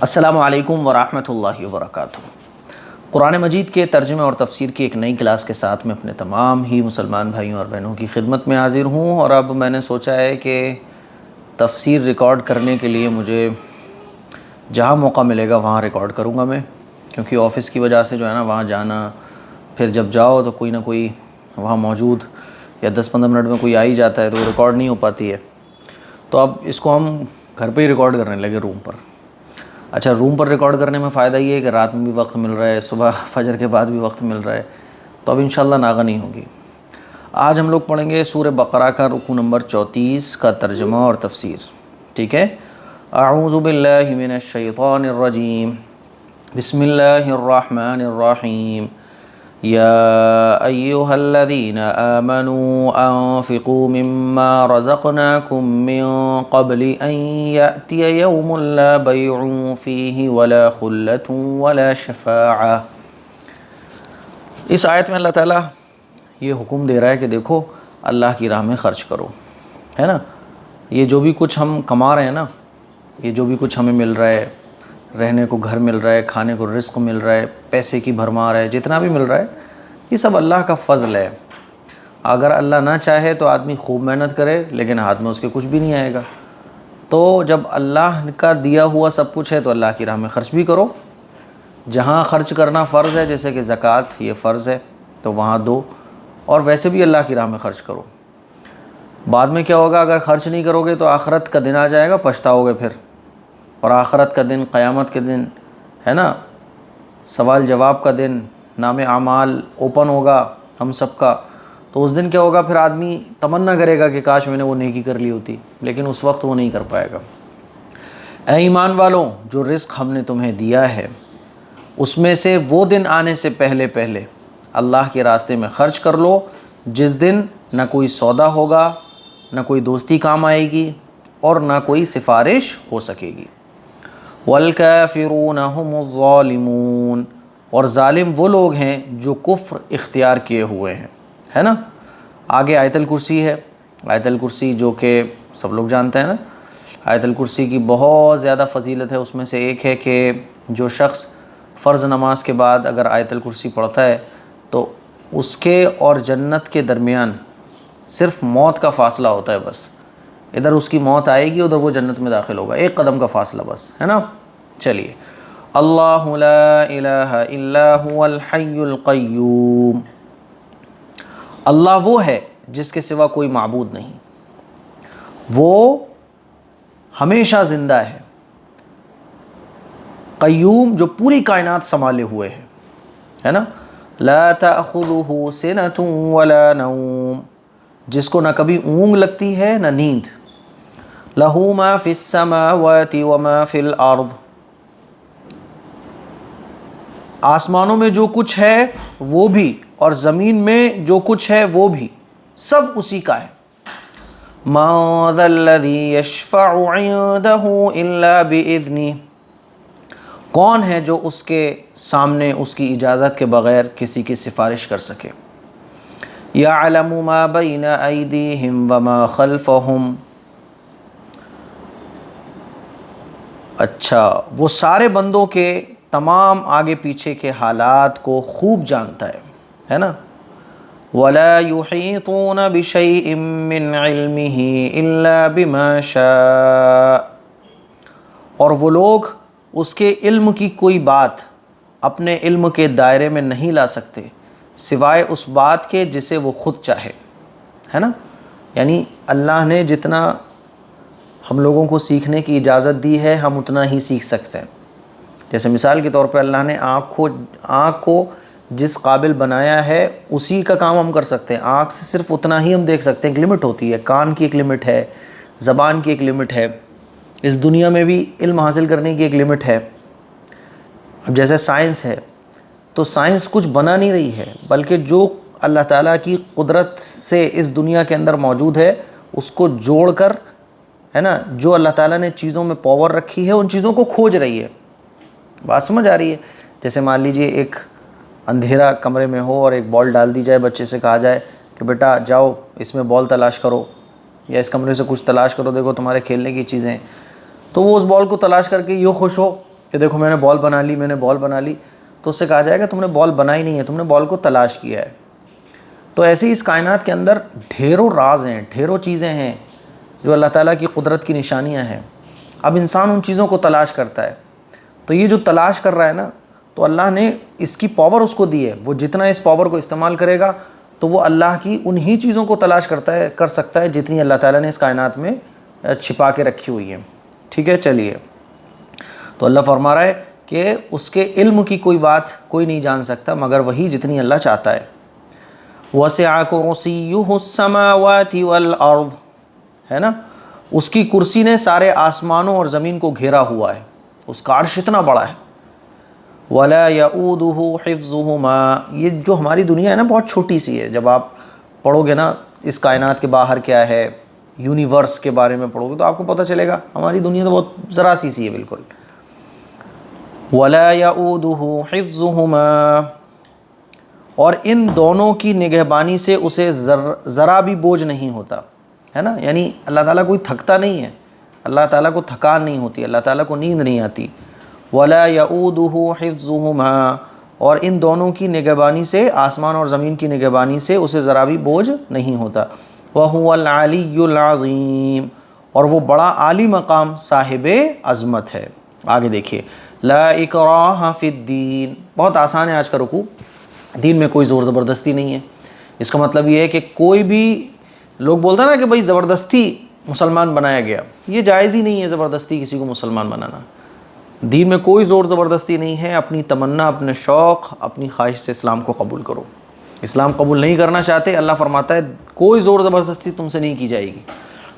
السلام علیکم ورحمۃ اللہ وبرکاتہ۔ قرآن مجید کے ترجمے اور تفسیر کی ایک نئی کلاس کے ساتھ میں اپنے تمام ہی مسلمان بھائیوں اور بہنوں کی خدمت میں حاضر ہوں، اور اب میں نے سوچا ہے کہ تفسیر ریکارڈ کرنے کے لیے مجھے جہاں موقع ملے گا وہاں ریکارڈ کروں گا میں، کیونکہ آفس کی وجہ سے جو ہے نا وہاں جانا، پھر جب جاؤ تو کوئی نہ کوئی وہاں موجود یا 10-15 منٹ میں کوئی آ ہی جاتا ہے تو وہ ریکارڈ نہیں ہو پاتی ہے۔ تو اب اس کو ہم گھر پہ ہی ریکارڈ کرنے لگے، روم پر۔ اچھا، روم پر ریکارڈ کرنے میں فائدہ یہ ہے کہ رات میں بھی وقت مل رہا ہے، صبح فجر کے بعد بھی وقت مل رہا ہے، تو اب انشاءاللہ ناغہ نہیں ہوگی۔ آج ہم لوگ پڑھیں گے سورہ بقرہ کا رکوع نمبر 34 کا ترجمہ اور تفسیر، ٹھیک ہے؟ اعوذ باللہ من الشیطان الرجیم، بسم اللہ الرحمن الرحیم، یا ایہا الذین آمنوا انفقوا مما رزقناکم من قبل ان یأتی یوم لا بیع فیہ ولا خلۃ ولا شفاعہ۔ اس آیت میں اللہ تعالیٰ یہ حکم دے رہا ہے کہ دیکھو اللہ کی راہ میں خرچ کرو، ہے نا؟ یہ جو بھی کچھ ہم کما رہے ہیں نا، یہ جو بھی کچھ ہمیں مل رہا ہے، رہنے کو گھر مل رہا ہے، کھانے کو رزق مل رہا ہے، پیسے کی بھرمار ہے، جتنا بھی مل رہا ہے یہ سب اللہ کا فضل ہے۔ اگر اللہ نہ چاہے تو آدمی خوب محنت کرے لیکن ہاتھ میں اس کے کچھ بھی نہیں آئے گا۔ تو جب اللہ کا دیا ہوا سب کچھ ہے تو اللہ کی راہ میں خرچ بھی کرو۔ جہاں خرچ کرنا فرض ہے، جیسے کہ زکوٰۃ یہ فرض ہے تو وہاں دو، اور ویسے بھی اللہ کی راہ میں خرچ کرو۔ بعد میں کیا ہوگا؟ اگر خرچ نہیں کرو گے تو آخرت کا دن آ جائے گا، پچھتاؤ گے پھر، اور آخرت کا دن قیامت کے دن ہے نا، سوال جواب کا دن، نام اعمال اوپن ہوگا ہم سب کا، تو اس دن کیا ہوگا؟ پھر آدمی تمنا کرے گا کہ کاش میں نے وہ نیکی کر لی ہوتی، لیکن اس وقت وہ نہیں کر پائے گا۔ اے ایمان والوں، جو رزق ہم نے تمہیں دیا ہے اس میں سے وہ دن آنے سے پہلے پہلے اللہ کے راستے میں خرچ کر لو، جس دن نہ کوئی سودا ہوگا، نہ کوئی دوستی کام آئے گی، اور نہ کوئی سفارش ہو سکے گی۔ وَالْكَافِرُونَ هُمُ الظَّالِمُونَ، اور ظالم وہ لوگ ہیں جو کفر اختیار کیے ہوئے ہیں، ہے نا؟ آگے آیت الکرسی ہے، آیت الکرسی جو کہ سب لوگ جانتے ہیں نا۔ آیت الکرسی کی بہت زیادہ فضیلت ہے، اس میں سے ایک ہے کہ جو شخص فرض نماز کے بعد اگر آیت الکرسی پڑھتا ہے تو اس کے اور جنت کے درمیان صرف موت کا فاصلہ ہوتا ہے، بس ادھر اس کی موت آئے گی، ادھر وہ جنت میں داخل ہوگا، ایک قدم کا فاصلہ بس، ہے نا؟ چلیے، اللہ لا الہ الا هو الحی القیوم، اللہ وہ ہے جس کے سوا کوئی معبود نہیں، وہ ہمیشہ زندہ ہے، قیوم جو پوری کائنات سنبھالے ہوئے ہے نا؟ لا تأخذہ سنۃ ولا نوم، جس کو نہ کبھی اونگ لگتی ہے نہ نیند۔ لہ ما فی السماوات وما فی الارض، آسمانوں میں جو کچھ ہے وہ بھی اور زمین میں جو کچھ ہے وہ بھی، سب اسی کا ہے۔ من ذا الذی یشفع عندہ الا باذنہ، کون ہے جو اس کے سامنے اس کی اجازت کے بغیر کسی کی سفارش کر سکے؟ یعلم ما بین ایدیہم وما خلفہم، اچھا وہ سارے بندوں کے تمام آگے پیچھے کے حالات کو خوب جانتا ہے نا؟ وَلَا يُحِيطُونَ بِشَيْءٍ مِّنْ عِلْمِهِ إِلَّا بِمَا شَاءَ، اور وہ لوگ اس کے علم کی کوئی بات اپنے علم کے دائرے میں نہیں لا سکتے سوائے اس بات کے جسے وہ خود چاہے، ہے نا؟ یعنی اللہ نے جتنا ہم لوگوں کو سیکھنے کی اجازت دی ہے ہم اتنا ہی سیکھ سکتے ہیں۔ جیسے مثال کے طور پہ اللہ نے آنکھ کو جس قابل بنایا ہے اسی کا کام ہم کر سکتے ہیں، آنکھ سے صرف اتنا ہی ہم دیکھ سکتے ہیں، ایک لمٹ ہوتی ہے، کان کی ایک لمٹ ہے، زبان کی ایک لمٹ ہے، اس دنیا میں بھی علم حاصل کرنے کی ایک لمٹ ہے۔ اب جیسے سائنس ہے تو سائنس کچھ بنا نہیں رہی ہے، بلکہ جو اللہ تعالیٰ کی قدرت سے اس دنیا کے اندر موجود ہے اس کو جوڑ کر، ہے نا، جو اللہ تعالیٰ نے چیزوں میں پاور رکھی ہے ان چیزوں کو کھوج رہی ہے۔ بات سمجھ آ رہی ہے؟ جیسے مان لیجئے ایک اندھیرا کمرے میں ہو اور ایک بال ڈال دی جائے، بچے سے کہا جائے کہ بیٹا جاؤ اس میں بال تلاش کرو، یا اس کمرے سے کچھ تلاش کرو، دیکھو تمہارے کھیلنے کی چیزیں، تو وہ اس بال کو تلاش کر کے یہ خوش ہو کہ دیکھو میں نے بال بنا لی، میں نے بال بنا لی، تو اس سے کہا جائے گا تم نے بال بنائی نہیں ہے، تم نے بال کو تلاش کیا ہے۔ تو ایسے ہی اس کائنات کے اندر ڈھیروں راز ہیں، ڈھیروں چیزیں ہیں جو اللہ تعالیٰ کی قدرت کی نشانیاں ہیں۔ اب انسان ان چیزوں کو تلاش کرتا ہے، تو یہ جو تلاش کر رہا ہے نا، تو اللہ نے اس کی پاور اس کو دی ہے، وہ جتنا اس پاور کو استعمال کرے گا تو وہ اللہ کی انہی چیزوں کو تلاش کر سکتا ہے جتنی اللہ تعالیٰ نے اس کائنات میں چھپا کے رکھی ہوئی ہیں۔ ٹھیک ہے، چلیے، تو اللہ فرما رہا ہے کہ اس کے علم کی کوئی بات کوئی نہیں جان سکتا مگر وہی جتنی اللہ چاہتا ہے۔ وَسِعَ كُرْسِيُّهُ السَّمَاوَاتِ وَالْأَرْضِ، ہے نا، اس کی کرسی نے سارے آسمانوں اور زمین کو گھیرا ہوا ہے، اس کا عرش اتنا بڑا ہے۔ وَلَا يَؤُودُهُ حِفْظُهُمَا، یہ جو ہماری دنیا ہے نا بہت چھوٹی سی ہے، جب آپ پڑھو گے نا اس کائنات کے باہر کیا ہے، یونیورس کے بارے میں پڑھو گے تو آپ کو پتہ چلے گا ہماری دنیا تو بہت ذرا سی ہے بالکل۔ وَلَا يَؤُودُهُ حِفْظُهُمَا، اور ان دونوں کی نگہبانی سے اسے ذرا بھی بوجھ نہیں ہوتا، ہے نا، یعنی اللہ تعالیٰ کوئی تھکتا نہیں ہے، اللہ تعالیٰ کو تھکان نہیں ہوتی، اللہ تعالیٰ کو نیند نہیں آتی۔ وَلَا يَؤُودُهُ حِفْظُهُمَا، اور ان دونوں کی نگہبانی سے، آسمان اور زمین کی نگہبانی سے اسے ذرا بھی بوجھ نہیں ہوتا۔ وَهُوَ الْعَلِيُّ الْعَظِيمُ، اور وہ بڑا عالی مقام صاحب عظمت ہے۔ آگے دیکھیے، لا اکراہ فی الدین، بہت آسان ہے آج کا رکوع، دین میں کوئی زور زبردستی نہیں ہے۔ اس کا مطلب یہ ہے کہ کوئی بھی لوگ بولتا ہے نا کہ بھائی زبردستی مسلمان بنایا گیا، یہ جائز ہی نہیں ہے زبردستی کسی کو مسلمان بنانا۔ دین میں کوئی زور زبردستی نہیں ہے، اپنی تمنا، اپنے شوق، اپنی خواہش سے اسلام کو قبول کرو۔ اسلام قبول نہیں کرنا چاہتے، اللہ فرماتا ہے کوئی زور زبردستی تم سے نہیں کی جائے گی۔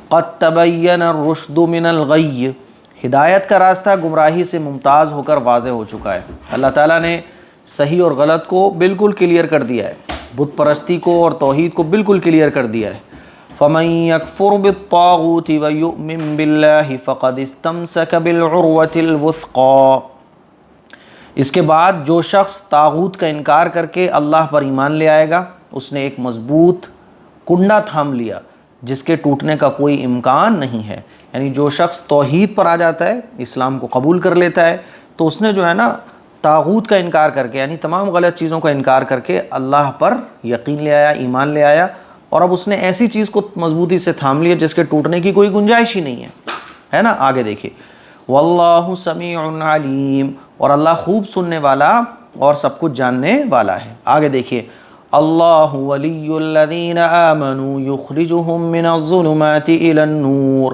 قد تبین الرشد من الغی، ہدایت کا راستہ گمراہی سے ممتاز ہو کر واضح ہو چکا ہے۔ اللہ تعالیٰ نے صحیح اور غلط کو بالکل کلیئر کر دیا ہے، بت پرستی کو اور توحید کو بالکل کلیئر کر دیا ہے۔ فَمَن يَكْفُرْ بِالطَّاغُوتِ وَيُؤْمِن بِاللَّهِ فَقَدِ اسْتَمْسَكَ بِالْعُرْوَةِ الْوُثْقَىٰ، اس کے بعد جو شخص طاغوت کا انکار کر کے اللہ پر ایمان لے آئے گا، اس نے ایک مضبوط کنڈا تھام لیا جس کے ٹوٹنے کا کوئی امکان نہیں ہے۔ یعنی جو شخص توحید پر آ جاتا ہے، اسلام کو قبول کر لیتا ہے، تو اس نے جو ہے نا طاغوت کا انکار کر کے، یعنی تمام غلط چیزوں کا انکار کر کے اللہ پر یقین لے آیا، ایمان لے آیا، اور اب اس نے ایسی چیز کو مضبوطی سے تھام لیا جس کے ٹوٹنے کی کوئی گنجائش ہی نہیں ہے نا۔ آگے دیکھیے، واللہ سمیع علیم، اور اللہ خوب سننے والا اور سب کچھ جاننے والا ہے۔ آگے دیکھیے، اللہ ولی الذین آمنوا یخرجہم من الظلمات الی النور،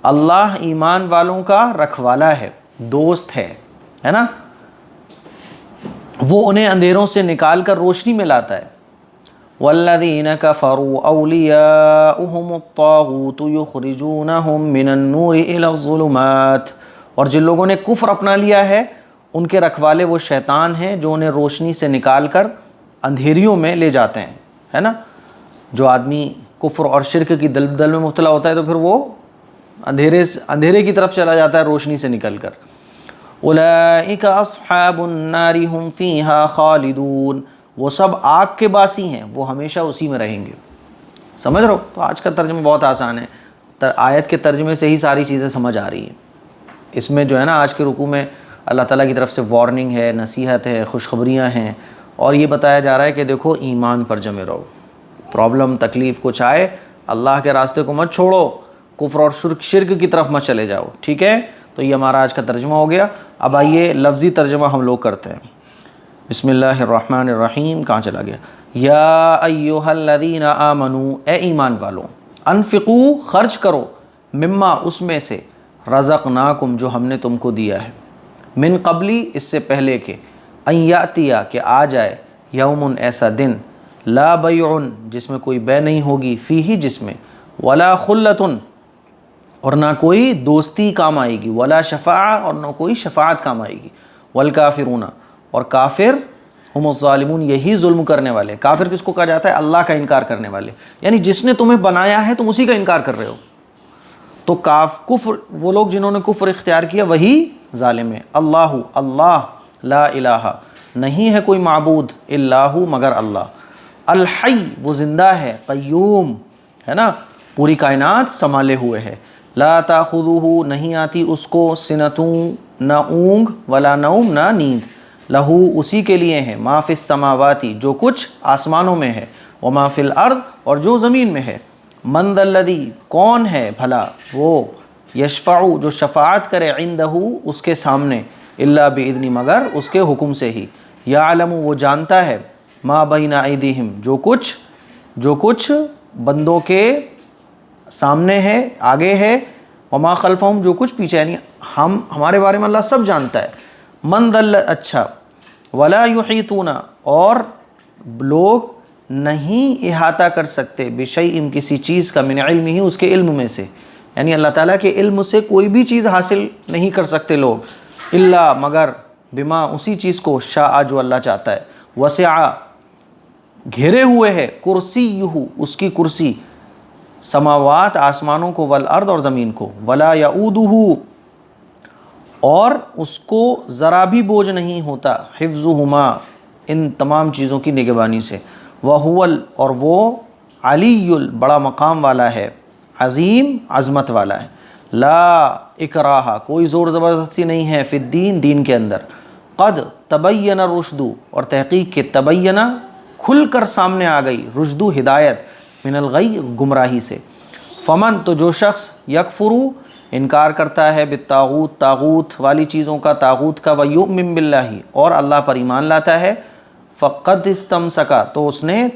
اللہ ایمان والوں کا رکھوالا ہے، دوست ہے نا، وہ انہیں اندھیروں سے نکال کر روشنی میں لاتا ہے۔ والذین کفروا اولیاؤہم الطاغوت یخرجونہم من النور الی الظلمات، اور جن لوگوں نے کفر اپنا لیا ہے ان کے رکھوالے وہ شیطان ہیں جو انہیں روشنی سے نکال کر اندھیریوں میں لے جاتے ہیں، ہے نا۔ جو آدمی کفر اور شرک کی دلدل میں مبتلا ہوتا ہے تو پھر وہ اندھیرے کی طرف چلا جاتا ہے روشنی سے نکل کر۔ اولئک اصحاب النار هم فیہا خالدون، وہ سب آگ کے باسی ہیں، وہ ہمیشہ اسی میں رہیں گے۔ سمجھ رہو؟ تو آج کا ترجمہ بہت آسان ہے، آیت کے ترجمے سے ہی ساری چیزیں سمجھ آ رہی ہیں۔ اس میں جو ہے نا آج کے رکوع میں اللہ تعالیٰ کی طرف سے وارننگ ہے، نصیحت ہے، خوشخبریاں ہیں، اور یہ بتایا جا رہا ہے کہ دیکھو ایمان پر جمے رہو، پرابلم تکلیف کچھ آئے اللہ کے راستے کو مت چھوڑو، کفر اور شرک کی طرف مت چلے جاؤ، ٹھیک ہے۔ تو یہ ہمارا آج کا ترجمہ ہو گیا۔ اب آئیے لفظی ترجمہ ہم لوگ کرتے ہیں۔ بسم اللہ الرحمن الرحیم، کہاں چلا گیا؟ یا ایہا الذین آمنوا، اے ایمان والو، انفقوا، خرچ کرو، مما، اس میں سے، رزقناکم، جو ہم نے تم کو دیا ہے، من قبلی، اس سے پہلے کہ، ان یاتیا، کہ آ جائے، یوم، ایسا دن، لا بیع، جس میں کوئی بے نہیں ہوگی، فیہ، جس میں، ولا خلۃ، اور نہ کوئی دوستی کام آئے گی، ولا شفاعہ، اور نہ کوئی شفاعت کام آئے گی، والکافرون، اور کافر، ہم الظالمون، یہی ظلم کرنے والے۔ کافر کس کو کہا جاتا ہے؟ اللہ کا انکار کرنے والے، یعنی جس نے تمہیں بنایا ہے تم اسی کا انکار کر رہے ہو۔ تو کفر، وہ لوگ جنہوں نے کفر اختیار کیا وہی ظالم ہے۔ اللہ، اللہ، لا الہ، نہیں ہے کوئی معبود، الا ہو، مگر اللہ، الحی، وہ زندہ ہے، قیوم، ہے نا، پوری کائنات سنبھالے ہوئے ہے، لا تاخذہ نہیں آتی اس کو سنتوں نہ اونگ ولا نوم نہ نیند، لہو اسی کے لیے ہے، ما فی السماواتی جو کچھ آسمانوں میں ہے، وما فی الارض اور جو زمین میں ہے، من ذا الذی کون ہے بھلا وہ، یشفع جو شفاعت کرے، عندہ اس کے سامنے، الا باذن مگر اس کے حکم سے ہی، یعلم وہ جانتا ہے، ما بین ایدیہم جو کچھ بندوں کے سامنے ہے، آگے ہے، وما خلفہم جو کچھ پیچھے، یعنی ہمارے بارے میں اللہ سب جانتا ہے۔ من ذل اچھا، ولا یحیطون اور لوگ نہیں احاطہ کر سکتے، بشیء کسی چیز کا، من علم ہی اس کے علم میں سے، یعنی اللہ تعالیٰ کے علم سے کوئی بھی چیز حاصل نہیں کر سکتے لوگ، الا مگر بما اسی چیز کو، شاء جو اللہ چاہتا ہے، وسع گھیرے ہوئے ہے، کرسیہ اس کی کرسی، سماوات آسمانوں کو، والارض اور زمین کو، ولا یعودہ اور اس کو ذرا بھی بوجھ نہیں ہوتا، حفظہما ان تمام چیزوں کی نگہبانی سے، وہو اور وہ علی بڑا مقام والا ہے، عظیم عظمت والا ہے، لا اکراہ کوئی زور زبردستی نہیں ہے، فی الدین دین کے اندر، قد تبین الرشد اور تحقیق کے، تبینہ کھل کر سامنے آ گئی، رشد ہدایت، من الغی گمراہی سے، فمن تو جو شخص یکفرو انکار کرتا ہے، بالطاغوت طاغوت والی چیزوں کا، طاغوت کا، ویؤمن باللہ اور اللہ پر ایمان لاتا ہے، فقد استمسکا تو اس نے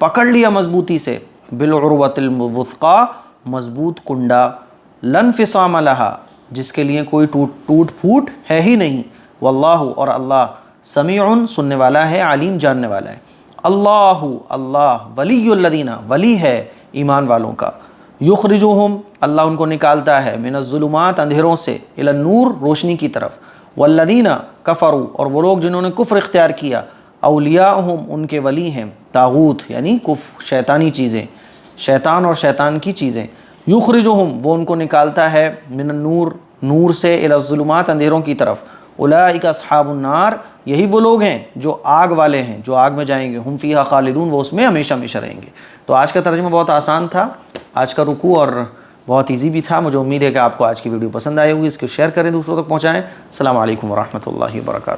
پکڑ لیا مضبوطی سے، بالعروۃ الوثقی مضبوط کنڈا، لا انفصام لہا جس کے لیے کوئی ٹوٹ پھوٹ ہے ہی نہیں، واللہ اور اللہ سمیع سننے والا ہے، علیم جاننے والا ہے، اللہ ولی الذین ولی ہے ایمان والوں کا، یخرجہم اللہ ان کو نکالتا ہے، من الظلمات اندھیروں سے، الی النور روشنی کی طرف، والذین کفروا اور وہ لوگ جنہوں نے کفر اختیار کیا، اولیاءہم ان کے ولی ہیں، طاغوت یعنی شیطانی چیزیں، شیطان اور شیطان کی چیزیں، یخرجہم وہ ان کو نکالتا ہے، من النور نور سے، الی الظلمات اندھیروں کی طرف، اولئک اصحاب النار یہی وہ لوگ ہیں جو آگ والے ہیں، جو آگ میں جائیں گے، ہم فیہا خالدون وہ اس میں ہمیشہ ہمیشہ رہیں گے۔ تو آج کا ترجمہ بہت آسان تھا، آج کا رکوع اور بہت ایزی بھی تھا۔ مجھے امید ہے کہ آپ کو آج کی ویڈیو پسند آئی ہوگی، اس کو شیئر کریں، دوسروں تک پہنچائیں۔ السلام علیکم ورحمۃ اللہ وبرکاتہ۔